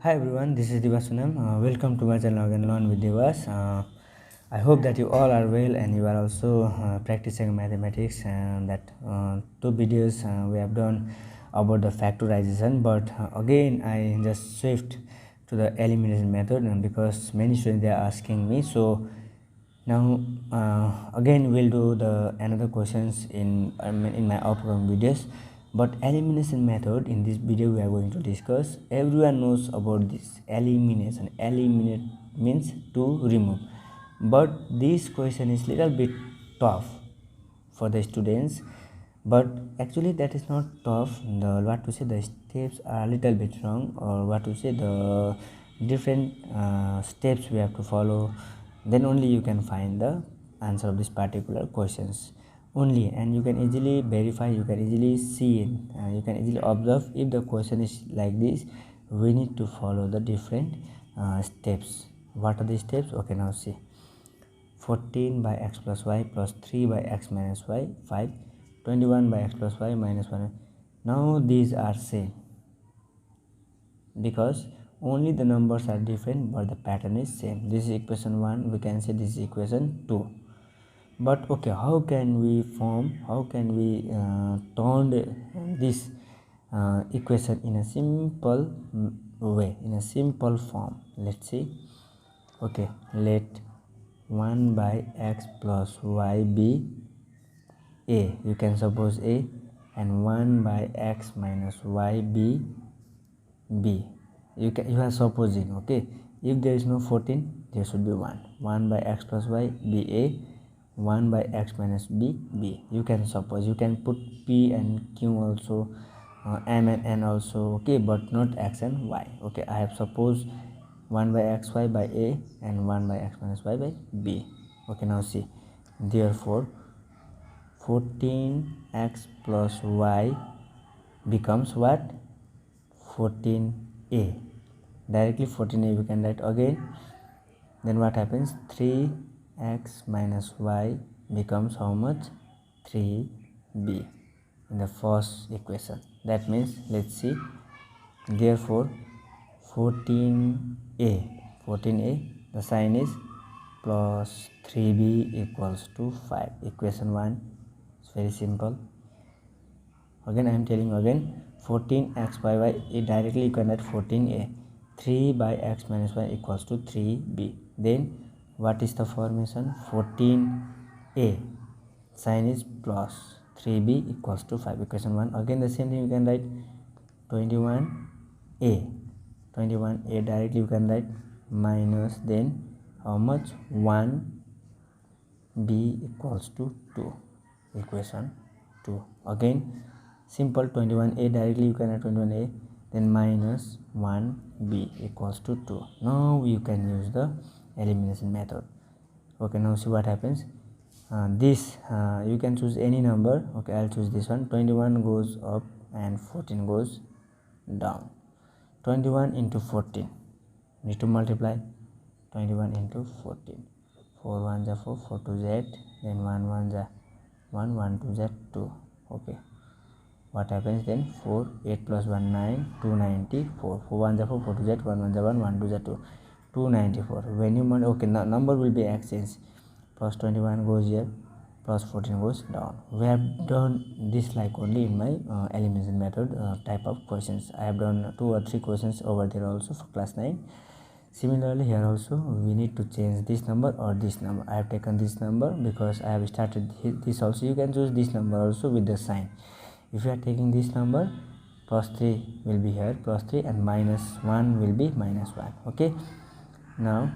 Hi everyone, this is Diwas Sunam. Welcome to my channel again, Learn with Diwas. I hope that you all are well and you are also practicing mathematics, and that two videos we have done about the factorization, but again I just shift to the elimination method, and because many students they are asking me, so now again we'll do the another questions in my upcoming videos. But elimination method, in this video we are going to discuss. Everyone knows about this elimination. Eliminate means to remove, but this question is little bit tough for the students. But actually that is not tough. The steps are a little bit wrong, or the different steps we have to follow, then only you can find the answer of this particular questions only. And you can easily verify, you can easily see it, you can easily observe. If the question is like this, we need to follow the different steps. What are the steps? Okay, now see. 14 by x plus y plus 3 by x minus y 5, 21 by x plus y minus 1. Now these are same because only the numbers are different but the pattern is same. This is equation 1, we can say this is equation 2. But okay, how can we turn this equation in a simple way, in a simple form? Let's see. Okay, let 1 by x plus y be a, you can suppose a, and 1 by x minus y be b. You are supposing. Okay, if there is no 14, there should be 1 by x plus y be a, 1 by x minus b. You can suppose, you can put p and q also, m and n also, okay, but not x and y. Okay, I have supposed 1 by xy by a and 1 by x minus y by b. Okay, now see, therefore 14x plus y becomes what? 14a. Directly 14a we can write again. Then what happens? 3x minus y becomes how much? 3b in the first equation. That means, let's see, therefore 14a, the sign is plus 3b equals to 5. Equation 1 is very simple. Again I am telling again, 14x by y, directly you can write 14a. 3 by x minus y equals to 3b. Then what is the formation? 14a, sign is plus, 3b equals to 5. Equation 1. Again the same thing you can write 21a. 21a, directly you can write minus, then how much? 1b equals to 2. Equation 2. Again simple, 21a, directly you can write 21a, then minus 1b equals to 2. Now you can use the elimination method. Okay, now see what happens. This you can choose any number. Okay, I'll choose this one. 21 goes up and 14 goes down. 21 into 14, need to multiply. 21 into 14, 4 1 are 4, 4 2 8, then 1 1 are 1, 1 2 are 2. Okay, what happens then? 4 8 plus 1 9, 294. 4 1 are 4, 4 2 are 1 1 are 1, 1 2 are 2, 294. When you okay, now number will be exchanged. Plus 21 goes here, plus 14 goes down. We have done this like only in my elimination method type of questions. I have done 2 or 3 questions over there also for class 9. Similarly here also we need to change this number or this number. I have taken this number because I have started this also. You can choose this number also with the sign. If you are taking this number, plus 3 will be here, plus 3, and minus 1 will be minus 1. Okay, now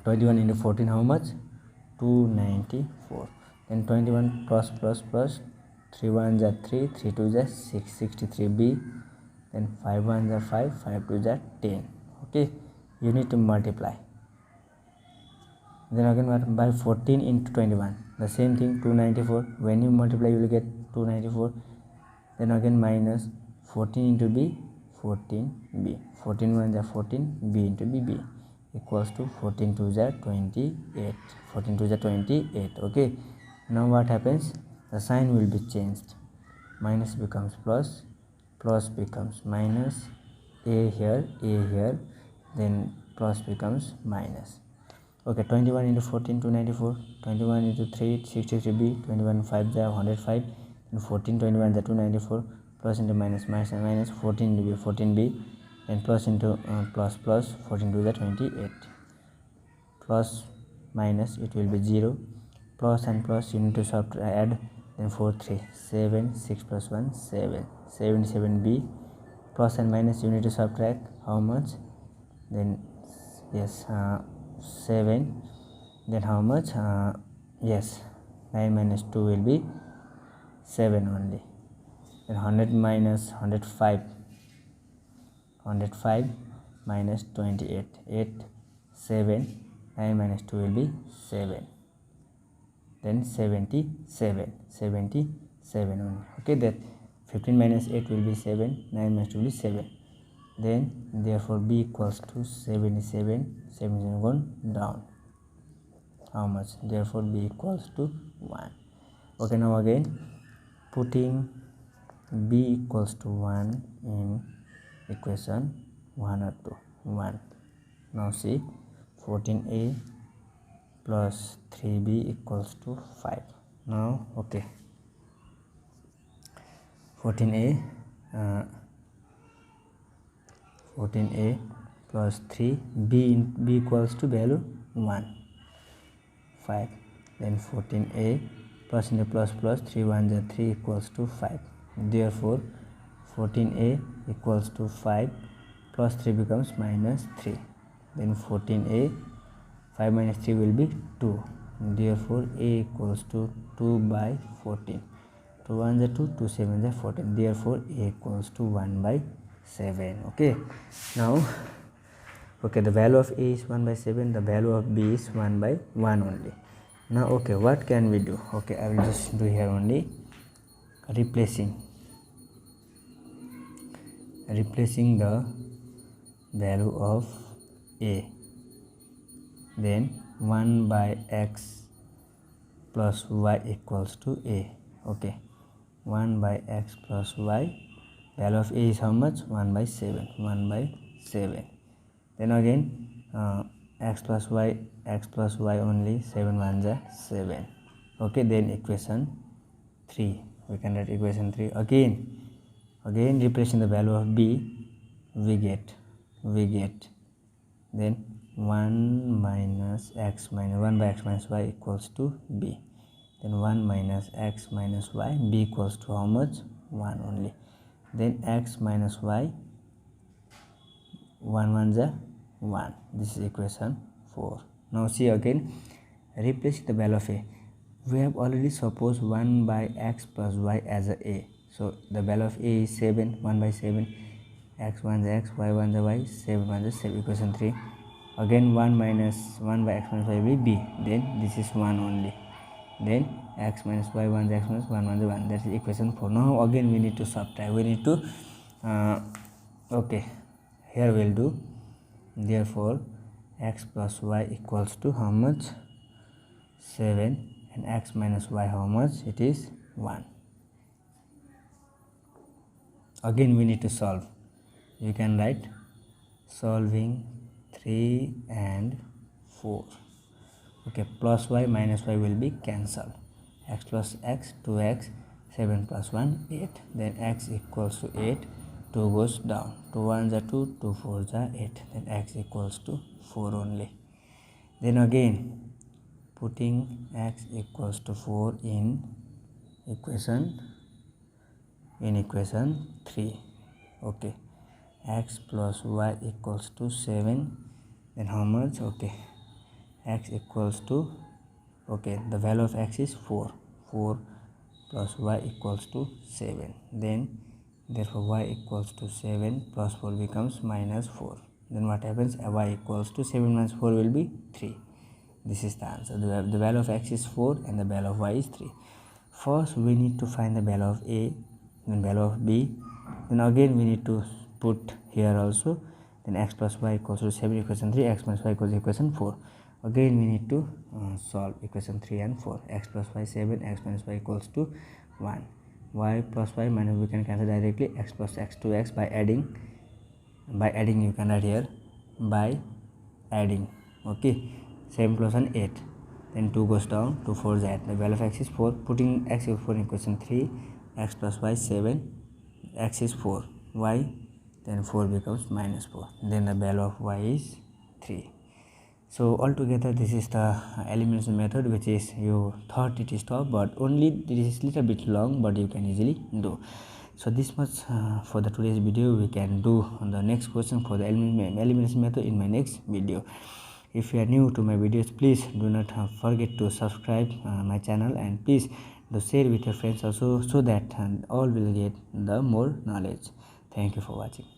21 into 14, how much? 294. Then 21 plus plus plus, 3 1s are 3, 3 2s are 6, 63b. Then 5 1s are 5, 5 2s are 10. Okay, you need to multiply. Then again by 14 into 21, the same thing, 294. When you multiply you will get 294. Then again minus 14 into b, 14b. 14 1s are 14, b into b equals to 14 2s are 28. 14 2s are 28. Okay, now what happens? The sign will be changed. Minus becomes plus, plus becomes minus, a here, then plus becomes minus. Okay, 21 into 14 294, 21 into 3 63b, 21 5 is 105, and 14 21 is 294, plus into minus minus and minus, 14 into b 14b, and plus into plus plus, 14 to the 28, plus minus it will be 0, plus and plus you need to add, then 4 3 7 6 plus 1 7 77b, plus and minus you need to subtract how much, then yes 7, then how much, yes 9 minus 2 will be 7 only, then 100 minus 105 minus 28 8 7, 9 minus 2 will be 7, then 77 only. Okay, that 15 minus 8 will be 7, 9 minus 2 will be 7, then therefore b equals to 77 going down, how much, therefore b equals to 1. Okay, now again putting b equals to 1 in equation 1 or 2 1. Now see 14a plus 3b equals to 5. Now okay, 14a plus 3 b equals to value 1 5, then 14a plus into plus plus 3 1 is 3 equals to 5, therefore 14a equals to 5 plus 3 becomes minus 3, then 14a 5 minus 3 will be 2, therefore a equals to 2 by 14, 2 1 is 2 2 7 is 14, therefore a equals to 1 by 7. Okay, now okay, the value of a is 1 by 7, the value of b is 1 by 1 only. Now okay, what can we do? Okay, I will just do here only replacing the value of a, then 1 by x plus y equals to a. Okay, 1 by x plus y, value of a is how much, 1 by 7, then again x plus y only, 7 1 is 7. Okay, then equation 3, we can write equation 3 again replacing the value of b, we get then 1 minus x minus 1 by x minus y equals to b, then 1 minus x minus y, b equals to how much, 1 only, then x minus y 1 1 is 1, this is equation 4. Now see again replace the value of a, we have already supposed 1 by x plus y as a, so the value of a is 7, 1 by 7, x 1 is x, y 1 is y, 7 1 is 7, equation 3. Again 1 minus 1 by x minus y will be b, then this is 1 only, then x minus y 1 is x minus 1 1 is 1, that is equation 4. Now again we need to subtract, we need to okay, here we will do, therefore x plus y equals to how much, 7, and x minus y how much, it is 1. Again we need to solve, you can write solving 3 and 4. Okay, plus y minus y will be cancelled, x plus x 2x, 7 plus 1 8, then x equals to 8, 2 goes down, 2 1 is 2, 2 4 is 8, then x equals to 4 only. Then again putting x equals to 4 in equation 3. Okay, x plus y equals to 7, then how much, okay, x equals to, okay, the value of x is 4 plus y equals to 7, then therefore y equals to 7 plus 4 becomes minus 4, then what happens, y equals to 7 minus 4 will be 3. This is the answer, the value of x is 4 and the value of y is 3. First we need to find the value of a, then value of b, then again we need to put here also, then x plus y equals to 7, equation 3, x minus y equals to equation 4. Again we need to solve equation 3 and 4, x plus y 7, x minus y equals to 1, y plus y minus we can cancel directly, x plus x 2x by adding by adding you can write here by adding. Okay, 7 plus 1 8, then 2 goes down, 2 4 is 8, the value of x is 4. Putting x is 4 in equation 3, x plus y 7, x is 4, y, then 4 becomes minus 4, then the value of y is 3. So altogether this is the elimination method, which is you thought it is tough, but only this is little bit long, but you can easily do. So this much for the today's video. We can do the next question for the elimination method in my next video. If you are new to my videos, please do not forget to subscribe my channel, and please do share with your friends also, so that all will get the more knowledge. Thank you for watching.